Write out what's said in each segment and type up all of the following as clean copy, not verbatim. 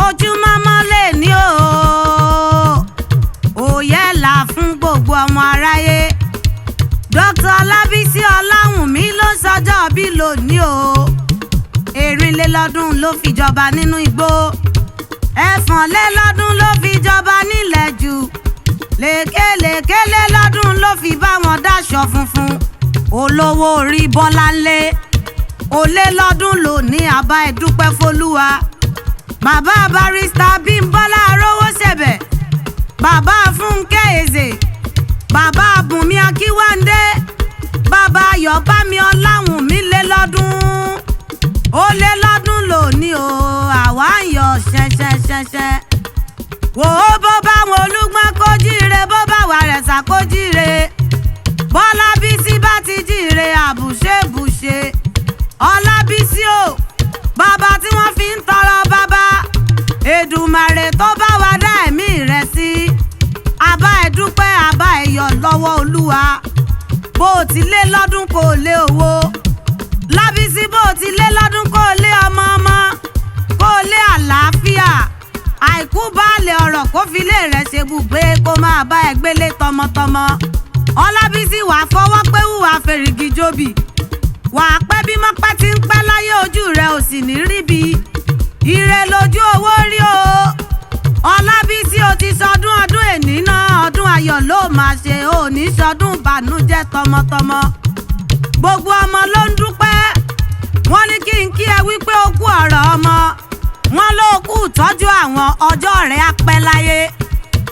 ojúmọ́mọ́ lè ní òye là fún gbogbo ọmọ aráyé. Dr. Ọlábísí Ọláwùnmí ló sọjọ́ bí lónìí o. Erinlélọ́dún ló fi jọba nínú igbó. Ẹ̀fọ̀nlélọ́dún ló fi jọba nílẹ̀ jù. Lèkélèkélélọ́dún ló fi bá wọn dáṣọ funfun. Olówó orí Bọ́láńlé. Olélọ́dún ló ní àbá ẹ̀dúpẹ́ f'Olúwa. Bàbá Barrister Bímbọ́lá Arówóṣẹ̀bẹ̀. Bàbá Fúnkẹ́ Èzè. Bàbá Bùnmi Akínwándé. Bàbá Ayọ̀bámi Ọláwùnmí lélọ́dún. Olélọ́dún ló ní o, àwa ń yọ̀ ṣẹ̀ṣẹ̀ṣẹ̀ṣẹ̀. Wò ó bó bá wọn Olúgbọ́n kó jíire, bó bá wà Rẹ̀sà kó jíire. Bọ́lábísí bá ti jíire àbùṣebùṣe. Ọlábísí o, bàbá tí wọ́n fi ń tọrọ bàbá. Èdùmàrè tó bá wa dá ẹ̀mí rẹ̀ sí. Àbá ẹ̀ dúpẹ́, àbá ẹ̀ yọ̀ lọ́wọ́ Olúwa. Bó o ti lé lọ́dún kó o lé owó. Lábísí bó o ti lé lọ́dún kó o lé ọmọ ọmọ. Kó o lé àlàáfíà. Àìkú baálẹ̀ ọ̀rọ̀ kó fi lé rẹ̀ ṣe bùgbé kó máa bá ẹ gbélé tọmọtọmọ. Ọlábísí wàá fọwọ́ pé wùwà fèrègì jòbì. Wàá pẹ́ bí mọ́pẹ́ ti ń pẹ́ láyé, ojú rẹ̀ ò sì ní ríbi. Ire lójú owó rí o. Ọlábísí o ti sọdún ọdún èní náà, ọdún ayọ̀ ló máa ṣe, ò ní sọdún ìbànújẹ́ tọmọtọmọ. Gbogbo ọmọ ló ń dúpẹ́. Wọ́n ní kí n kí ẹ wípé o kú ọ̀rọ̀ ọmọ. Wọ́n ló kú ìtọ́jú àwọn, ọjọ́ rẹ̀ á pẹ́ láyé.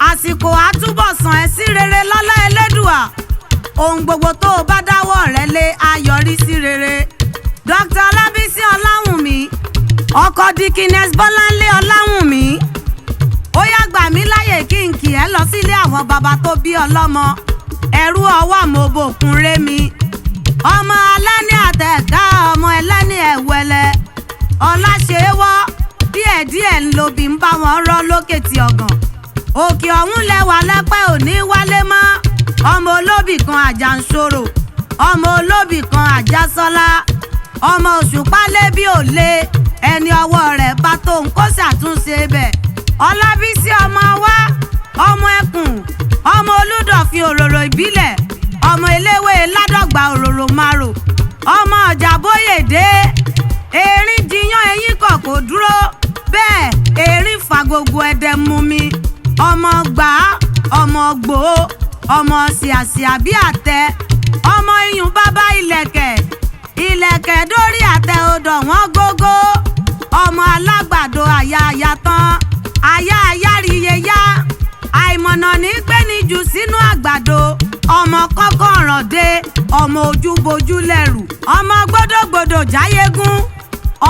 Àsìkò àtúbọ̀sán ẹ sí rere lọ́lá Elédùà. Ohun gbogbo tó o bá dáwọ́ rẹ̀ lé á yọrí sí rere. Dr. Ọlábísí Ọláwùnmí, ọkọ Dickiness Bọ́láńlé Ọláwùnmí. Ó yá gbà mí láyè kí n kì ẹ́ lọ sílé àwọn baba tó bí ọlọ́mọ. Ẹrú ọwọ́ àmọ́bòkun rémi. Ọmọ alẹ́ni àtẹ̀ká, ọmọ ẹlẹ́ni ẹ̀wẹ̀lẹ̀. Ọláṣẹ́wọ́ díẹ̀díẹ̀ ń lobì ń bá wọn rọ́ lókè tí ọ̀gàn. Òkè ọ̀hún lẹ́wà lẹ́pẹ́ òní wálé mọ́. Ọmọ olóbì kan Àjànṣorò. Ọmọ olóbì kan Àjàsọ́lá. Ọmọ Òṣùpá lé bí òlé. Ẹni ọwọ́ rẹ̀ bá tó ń kó ṣàtúnṣe bẹ̀. Ọlábísí ọmọ wa, ọmọ ẹkùn, ọmọ Olúdọ̀fin òróró ìbílẹ̀, ọmọ eléwé ládọ́gba òróró márò, ọmọ ọjà bóyèdé. Erin jiyán eyín kọ̀ kò dúró, bẹ́ẹ̀ erin fa gbogbo ẹ̀dẹ̀ mú mi. Ọmọ gbà, ọmọ gbò, ọmọ ṣìàṣìà bí àtẹ, ọmọ iyùn bàbá ìlẹ̀kẹ̀, ìlẹ̀kẹ̀ dórí àtẹ odò wọ́n gógó. Ọmọ alágbàdo àyà àyà tán, àyà àyàríye yá, àìmọ̀nà ní gbéni jù sínú àgbàdo. Ọmọ kọ́kọ́ràn dé, ọmọ ojúbojú lẹ́rù, ọmọ gbódògbòdò jáyégún,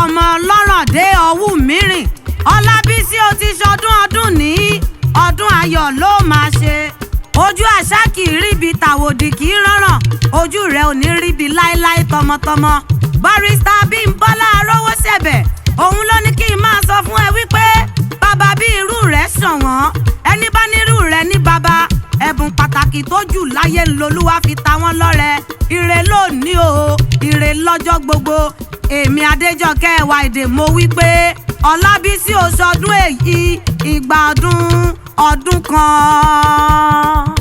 ọmọ ọlọ́ràn dé ọwú mìíràn. Ọlábísí o ti sọdún ọdún ní ọdún ayọ̀ ló máa ṣe. Ojú àṣà kì í ríbi, tàwòdì kì í rọ́ràn, ojú rẹ̀ ò ní ríbi láéláé tọmọtọmọ. Barrister Bímbọ́lá Arówóṣẹ̀bẹ̀, òun ló ní kí n máa sọ fún ẹ wípé bàbá bí irú rẹ̀ ṣọ̀wọ́n. Ẹni bá nírú rẹ̀ ní bàbá, ẹ̀bùn pàtàkì tó jù láyé ńlọlúwa fi ta wọ́n lọ́rẹ. Ire lónìí o, ire lọ́jọ́ gbogbo. Èmi Adéjọkẹ́ ẹwà èdè mo wí pé Ọlábísí ò sọdún èyí, ìgbà ọdún kan.